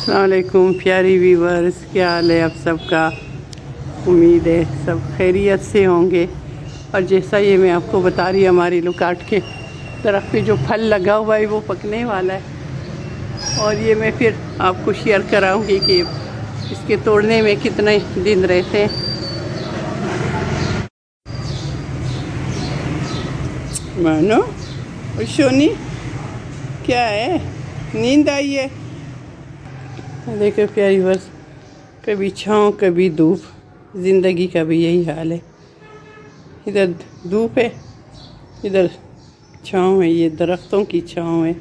السلام علیکم پیاری ویورز، کیا حال ہے آپ سب کا؟ امید ہے سب خیریت سے ہوں گے۔ اور جیسا یہ میں آپ کو بتا رہی ہماری لکاٹ کے درخت پہ جو پھل لگا ہوا ہے وہ پکنے والا ہے، اور یہ میں پھر آپ کو شیئر کراؤں گی کہ اس کے توڑنے میں کتنے دن رہتے ہیں۔ مانو شونی کیا ہے، نیند آئی ہے؟ دیکھو پیاری ورز، کبھی چھاؤں کبھی دھوپ، زندگی کا بھی یہی حال ہے۔ ادھر دھوپ ہے، ادھر چھاؤں ہے، یہ درختوں کی چھاؤں ہے،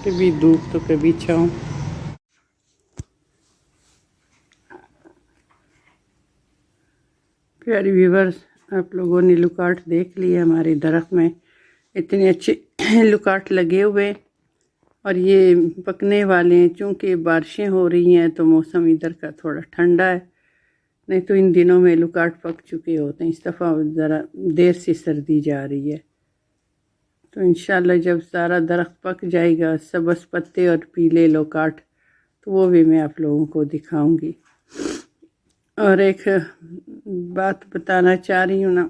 کبھی دھوپ تو کبھی چھاؤں۔ پیاری ویورز، آپ لوگوں نے لکاٹ دیکھ لی ہے ہمارے درخت میں، اتنے اچھے لکاٹ لگے ہوئے، اور یہ پکنے والے ہیں۔ چونکہ بارشیں ہو رہی ہیں تو موسم ادھر کا تھوڑا ٹھنڈا ہے، نہیں تو ان دنوں میں لکاٹ پک چکے ہوتے ہیں۔ اس دفعہ ذرا دیر سے سردی جا رہی ہے، تو انشاءاللہ جب سارا درخت پک جائے گا، سبز پتے اور پیلے لکاٹ، تو وہ بھی میں آپ لوگوں کو دکھاؤں گی۔ اور ایک بات بتانا چاہ رہی ہوں نا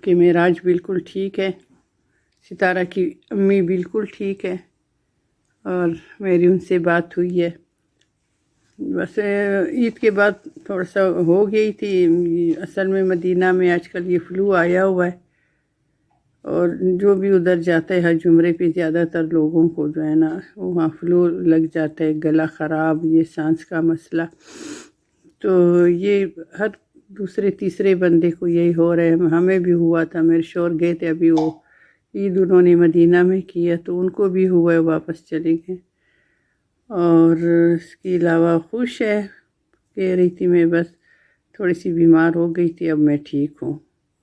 کہ معراج بالکل ٹھیک ہے، ستارہ کی امی بالکل ٹھیک ہے، اور میری ان سے بات ہوئی ہے۔ بس عید کے بعد تھوڑا سا ہو گئی تھی، اصل میں مدینہ میں آج کل یہ فلو آیا ہوا ہے، اور جو بھی ادھر جاتا ہے حج عمرے پہ زیادہ تر لوگوں کو جو ہے نا وہاں فلو لگ جاتا ہے، گلا خراب، یہ سانس کا مسئلہ، تو یہ ہر دوسرے تیسرے بندے کو یہی ہو رہا ہے۔ ہمیں بھی ہوا تھا، میرے شوہر گئے تھے ابھی، وہ عید انہوں نے مدینہ میں کیا تو ان کو بھی ہوا ہے، واپس چلے گئے۔ اور اس کے علاوہ خوش ہے، کہہ رہی تھی میں بس تھوڑی سی بیمار ہو گئی تھی، اب میں ٹھیک ہوں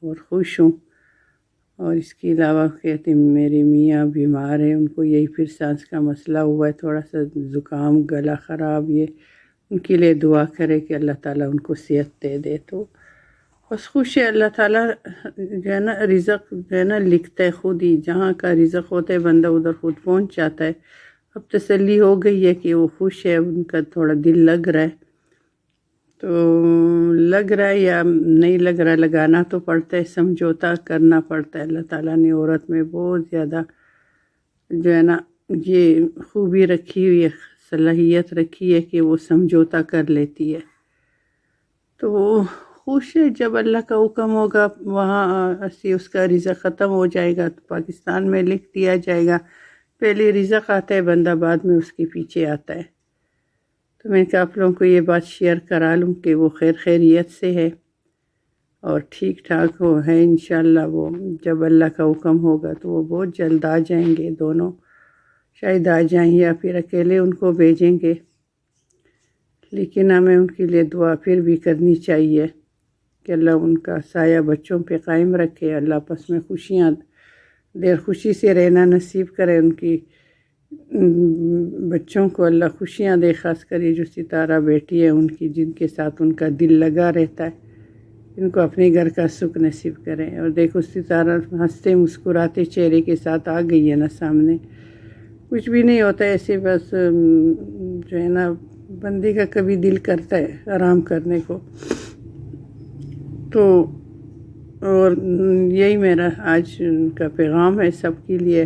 اور خوش ہوں۔ اور اس کے علاوہ کہتے میرے میاں بیمار ہیں، ان کو یہی پھر سانس کا مسئلہ ہوا ہے، تھوڑا سا زکام، گلا خراب، یہ ان کے لیے دعا کرے کہ اللہ تعالیٰ ان کو صحت دے دے۔ تو بس خوش ہے، اللہ تعالیٰ جو ہے نا رزق جو ہے نا لکھتا ہے خود ہی، جہاں کا رزق ہوتا ہے بندہ ادھر خود پہنچ جاتا ہے۔ اب تسلی ہو گئی ہے کہ وہ خوش ہے، ان کا تھوڑا دل لگ رہا ہے، تو لگ رہا ہے یا نہیں لگ رہا، لگانا تو پڑتا ہے، سمجھوتا کرنا پڑتا ہے۔ اللہ تعالیٰ نے عورت میں بہت زیادہ جو ہے نا یہ خوبی رکھی ہوئی ہے، صلاحیت رکھی ہے کہ وہ سمجھوتا کر لیتی ہے۔ تو وہ خوش ہے، جب اللہ کا حکم ہوگا وہاں سے اس کا رزق ختم ہو جائے گا تو پاکستان میں لکھ دیا جائے گا، پہلے رزق آتا ہے بندہ، بعد میں اس کے پیچھے آتا ہے۔ تو میں نے کہا آپ لوگوں کو یہ بات شیئر کرا لوں کہ وہ خیریت سے ہے اور ٹھیک ٹھاک وہ ہے انشاءاللہ۔ وہ جب اللہ کا حکم ہوگا تو وہ بہت جلد آ جائیں گے، دونوں شاید آ جائیں یا پھر اکیلے ان کو بھیجیں گے، لیکن ہمیں ان کے لیے دعا پھر بھی کرنی چاہیے کہ اللہ ان کا سایہ بچوں پہ قائم رکھے، اللہ آپس میں خوشیاں دیر خوشی سے رہنا نصیب کرے، ان کی بچوں کو اللہ خوشیاں دے، خاص کر یہ جو ستارہ بیٹی ہے ان کی، جن کے ساتھ ان کا دل لگا رہتا ہے، ان کو اپنے گھر کا سکھ نصیب کریں۔ اور دیکھو ستارہ ہنستے مسکراتے چہرے کے ساتھ آ گئی ہے نا سامنے، کچھ بھی نہیں ہوتا ایسے، بس جو ہے نا بندے کا کبھی دل کرتا ہے آرام کرنے کو۔ تو اور یہی میرا آج کا پیغام ہے سب کے لیے،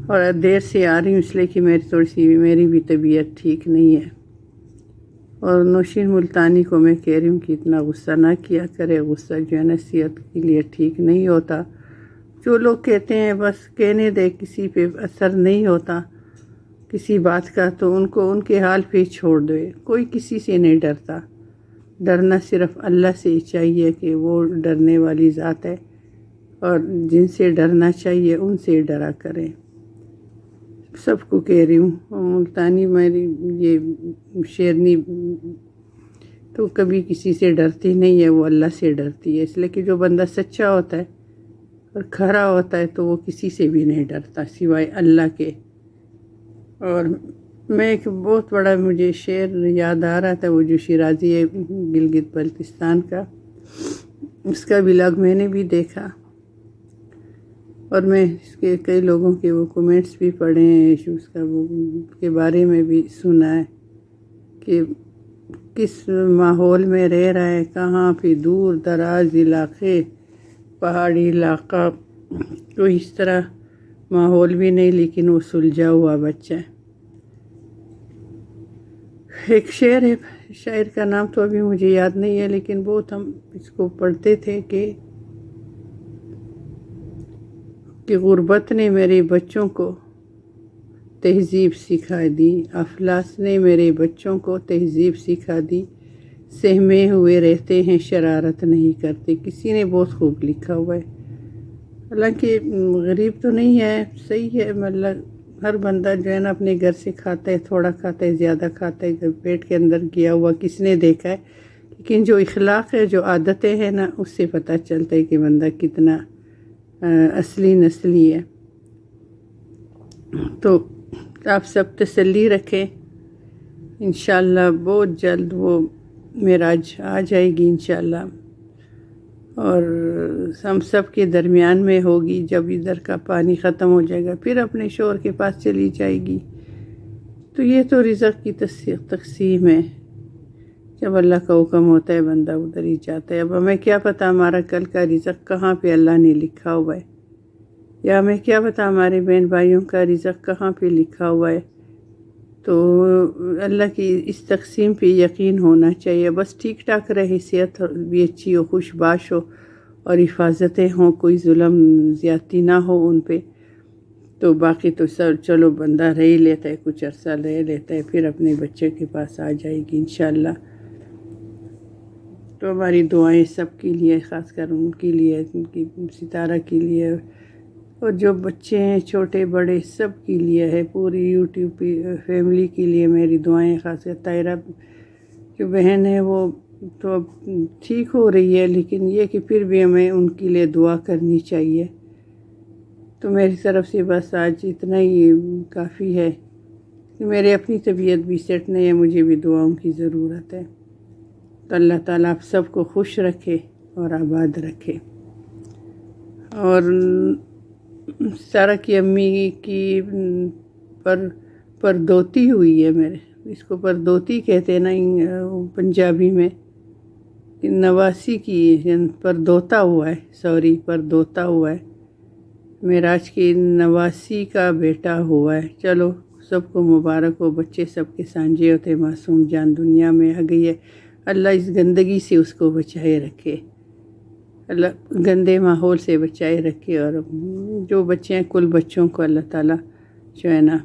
اور دیر سے آ رہی ہوں اس لیے کہ میری بھی طبیعت ٹھیک نہیں ہے، اور نوشین ملتانی کو میں کہہ رہی ہوں کہ اتنا غصہ نہ کیا کرے، غصہ جو ہے نا صحت کے لیے ٹھیک نہیں ہوتا۔ جو لوگ کہتے ہیں بس کہنے دے، کسی پہ اثر نہیں ہوتا کسی بات کا، تو ان کو ان کے حال پہ چھوڑ دے، کوئی کسی سے نہیں ڈرتا، ڈرنا صرف اللہ سے ہی چاہیے کہ وہ ڈرنے والی ذات ہے، اور جن سے ڈرنا چاہیے ان سے ڈرا کریں۔ سب کو کہہ رہی ہوں، ملتانی میری یہ شیرنی تو کبھی کسی سے ڈرتی نہیں ہے، وہ اللہ سے ڈرتی ہے، اس لیے کہ جو بندہ سچا ہوتا ہے اور کھرا ہوتا ہے تو وہ کسی سے بھی نہیں ڈرتا سوائے اللہ کے۔ اور میں ایک بہت بڑا مجھے شعر یاد آ رہا تھا، وہ جو شیرازی ہے گلگت بلتستان کا، اس کا ولاگ میں نے بھی دیکھا اور میں اس کے کئی لوگوں کے وہ کومنٹس بھی پڑھے ہیں، ایشوز کا وہ کے بارے میں بھی سنا ہے کہ کس ماحول میں رہ رہا ہے، کہاں پہ دور دراز علاقے، پہاڑی علاقہ، کوئی اس طرح ماحول بھی نہیں، لیکن وہ سلجھا ہوا بچہ ہے۔ ایک شعر ہے، شاعر کا نام تو ابھی مجھے یاد نہیں ہے، لیکن بہت ہم اس کو پڑھتے تھے کہ غربت نے میرے بچوں کو تہذیب سکھا دی، افلاس نے میرے بچوں کو تہذیب سکھا دی، سہمے ہوئے رہتے ہیں شرارت نہیں کرتے۔ کسی نے بہت خوب لکھا ہوا ہے، حالانکہ غریب تو نہیں ہے، صحیح ہے، مطلب ہر بندہ جو ہے نا اپنے گھر سے کھاتا ہے، تھوڑا کھاتا ہے، زیادہ کھاتا ہے، پیٹ کے اندر گیا ہوا کس نے دیکھا ہے، لیکن جو اخلاق ہے، جو عادتیں ہیں نا، اس سے پتہ چلتا ہے کہ بندہ کتنا اصلی نسلی ہے۔ تو آپ سب تسلی رکھیں، انشاءاللہ بہت جلد وہ معراج آ جائے گی انشاءاللہ، اور ہم سب کے درمیان میں ہوگی۔ جب ادھر کا پانی ختم ہو جائے گا پھر اپنے شوہر کے پاس چلی جائے گی۔ تو یہ تو رزق کی تقسیم ہے، جب اللہ کا حکم ہوتا ہے بندہ ادھر ہی جاتا ہے۔ اب ہمیں کیا پتہ ہمارا کل کا رزق کہاں پہ اللہ نے لکھا ہوا ہے، یا ہمیں کیا پتہ ہمارے بہن بھائیوں کا رزق کہاں پہ لکھا ہوا ہے۔ تو اللہ کی اس تقسیم پہ یقین ہونا چاہیے، بس ٹھیک ٹھاک رہے، صحت بھی اچھی ہو، خوش باش ہو، اور حفاظتیں ہوں، کوئی ظلم زیادتی نہ ہو ان پہ، تو باقی تو سب چلو بندہ رہ ہی لیتا ہے، کچھ عرصہ رہ لیتا ہے، پھر اپنے بچے کے پاس آ جائے گی انشاءاللہ۔ تو ہماری دعائیں سب کے لیے، خاص کر ان کے لیے، ان کی ستارہ کے لیے، اور جو بچے ہیں چھوٹے بڑے سب کے لیے ہے، پوری یوٹیوب فیملی کے لیے میری دعائیں، خاص کر طاہرہ جو بہن ہے وہ تو اب ٹھیک ہو رہی ہے، لیکن یہ کہ پھر بھی ہمیں ان کے لیے دعا کرنی چاہیے۔ تو میری طرف سے بس آج اتنا ہی کافی ہے، کہ میری اپنی طبیعت بھی سیٹ نہیں ہے، مجھے بھی دعاؤں کی ضرورت ہے۔ تو اللہ تعالیٰ آپ سب کو خوش رکھے اور آباد رکھے۔ اور سارہ کی امی کی پردوتی ہوئی ہے، میرے اس کو پردوتی کہتے ہیں نا پنجابی میں، نواسی کی پردوتا ہوا ہے، پردوتا ہوا ہے، معراج کی نواسی کا بیٹا ہوا ہے۔ چلو سب کو مبارک ہو، بچے سب کے سانجے ہوتے، معصوم جان دنیا میں آ گئی ہے، اللہ اس گندگی سے اس کو بچائے رکھے، اللہ گندے ماحول سے بچائے رکھے، اور جو بچے ہیں کل بچوں کو اللہ تعالیٰ جو ہے نا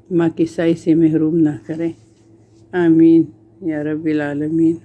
ماں کی سائے سے محروم نہ کریں، آمین یا رب العالمین۔